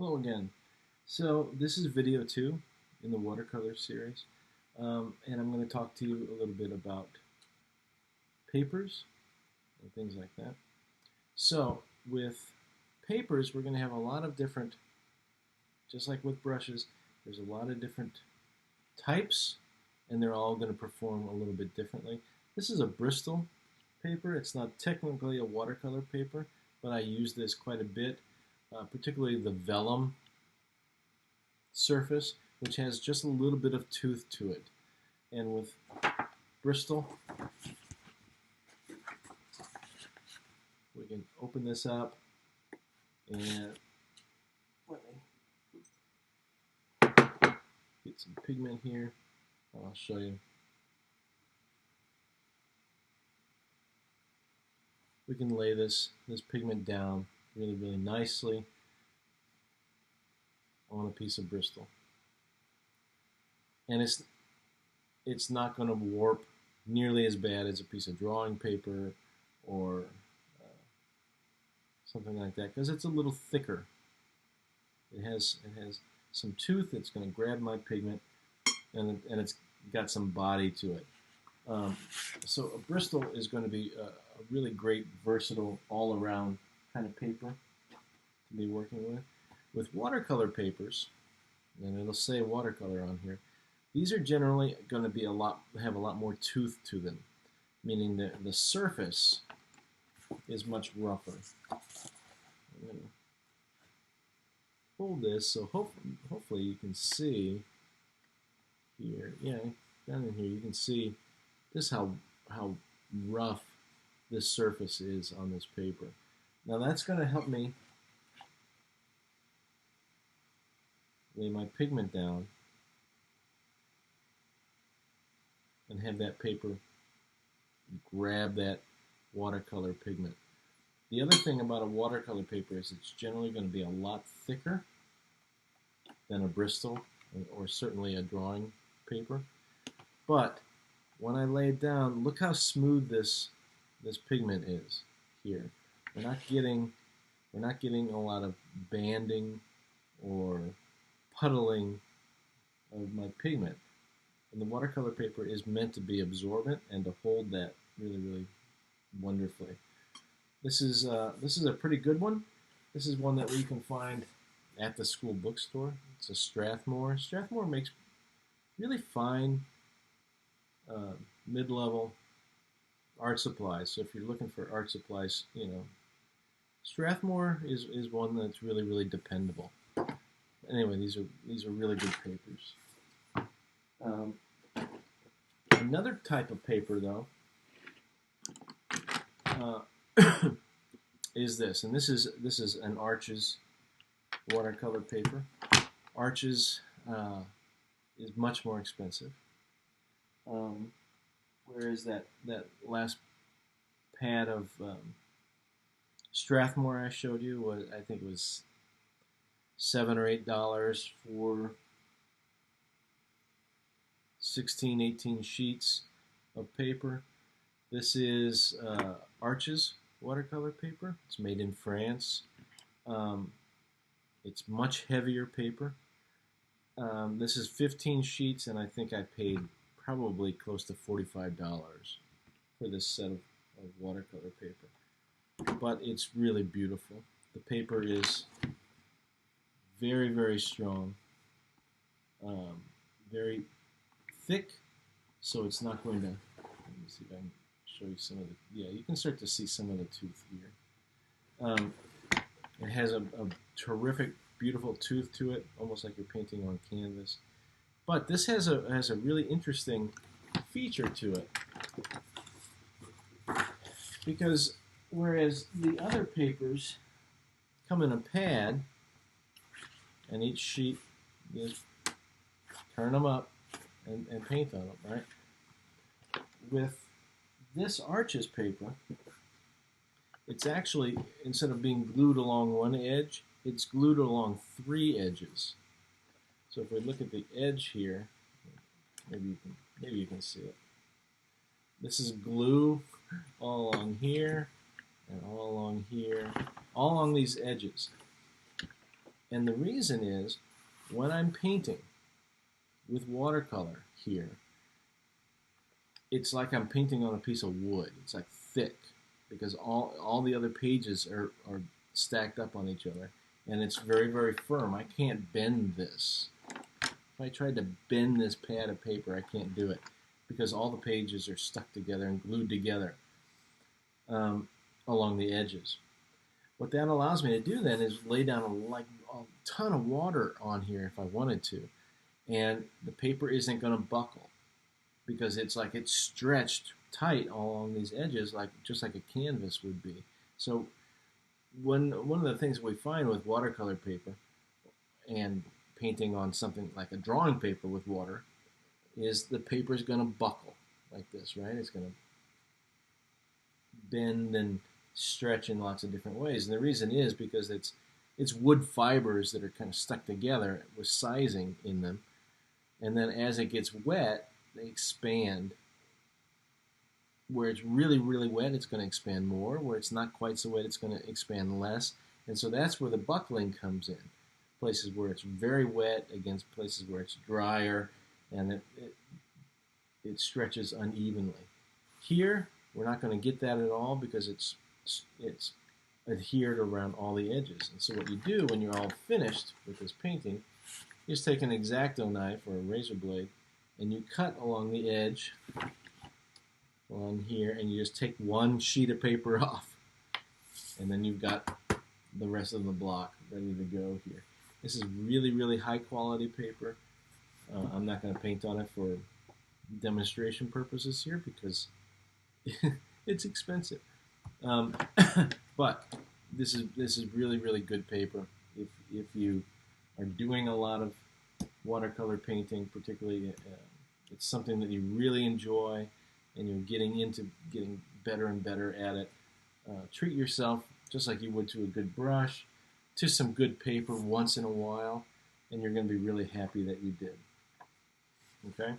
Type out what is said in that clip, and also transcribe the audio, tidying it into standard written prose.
Hello again. So this is video 2 in the watercolor series, and I'm going to talk to you a little bit about papers and things like that. So with papers, we're going to have a lot of different, just like with brushes, there's a lot of different types, and they're all going to perform a little bit differently. This is a Bristol paper. It's not technically a watercolor paper, but I use this quite a bit. Particularly the vellum surface, which has just a little bit of tooth to it. And with Bristol, we can open this up and get some pigment here. I'll show you. We can lay this pigment down really nicely on a piece of Bristol, and it's not going to warp nearly as bad as a piece of drawing paper or something like that, because it's a little thicker. It has some tooth that's going to grab my pigment, and it's got some body to it. So a Bristol is going to be a really great, versatile, all-around kind of paper to be working with. With watercolor papers, and it'll say watercolor on here, these are generally going to be have a lot more tooth to them, meaning that the surface is much rougher. I'm going to hold this so hopefully you can see here. Yeah, down in here you can see this how rough this surface is on this paper. Now that's going to help me lay my pigment down and have that paper grab that watercolor pigment. The other thing about a watercolor paper is it's generally going to be a lot thicker than a Bristol or certainly a drawing paper. But when I lay it down, look how smooth this pigment is here. We're not getting a lot of banding or puddling of my pigment. And the watercolor paper is meant to be absorbent and to hold that really wonderfully. This is a pretty good one. This is one that we can find at the school bookstore. It's a Strathmore. Strathmore makes really fine mid-level art supplies. So if you're looking for art supplies, you know, Strathmore is one that's really dependable. Anyway, these are really good papers. Another type of paper, though, is this, and this is an Arches watercolor paper. Arches is much more expensive, whereas that last pad of Strathmore I showed you was, I think it was $7 or $8 for 16, 18 sheets of paper. This is Arches watercolor paper. It's made in France. It's much heavier paper. This is 15 sheets, and I think I paid probably close to $45 for this set of watercolor paper. But it's really beautiful. The paper is very strong, very thick, so it's not going to, let me see if I can show you some of the, yeah, you can start to see some of the tooth here. It has a terrific, beautiful tooth to it, almost like you're painting on canvas. But this has a really interesting feature to it, because whereas the other papers come in a pad, and each sheet, you just turn them up and paint on them, right? With this Arches paper, it's actually, instead of being glued along one edge, it's glued along 3 edges. So if we look at the edge here, maybe you can see it. This is glue all along here and all along here, all along these edges. And the reason is, when I'm painting with watercolor here, it's like I'm painting on a piece of wood. It's like thick, because all the other pages are stacked up on each other, and it's very, very firm. I can't bend this. If I tried to bend this pad of paper, I can't do it, because all the pages are stuck together and glued together along the edges. What that allows me to do then is lay down a ton of water on here if I wanted to, and the paper isn't going to buckle, because it's stretched tight along these edges, just like a canvas would be. So one of the things we find with watercolor paper and painting on something like a drawing paper with water is the paper is going to buckle like this, right? It's going to bend and stretch in lots of different ways. And the reason is because it's wood fibers that are kind of stuck together with sizing in them. And then as it gets wet, they expand. Where it's really, really wet, it's going to expand more. Where it's not quite so wet, it's going to expand less. And so that's where the buckling comes in. Places where it's very wet against places where it's drier, and it stretches unevenly. Here, we're not going to get that at all, because it's adhered around all the edges. And so what you do when you're all finished with this painting, you just take an X-Acto knife or a razor blade, and you cut along the edge along here, and you just take one sheet of paper off, and then you've got the rest of the block ready to go here. This is really, really high quality paper. I'm not going to paint on it for demonstration purposes here, because it's expensive. But this is really, really good paper. If you are doing a lot of watercolor painting, particularly, it's something that you really enjoy, and you're getting better and better at it. Treat yourself just like you would to a good brush, to some good paper once in a while, and you're going to be really happy that you did. Okay?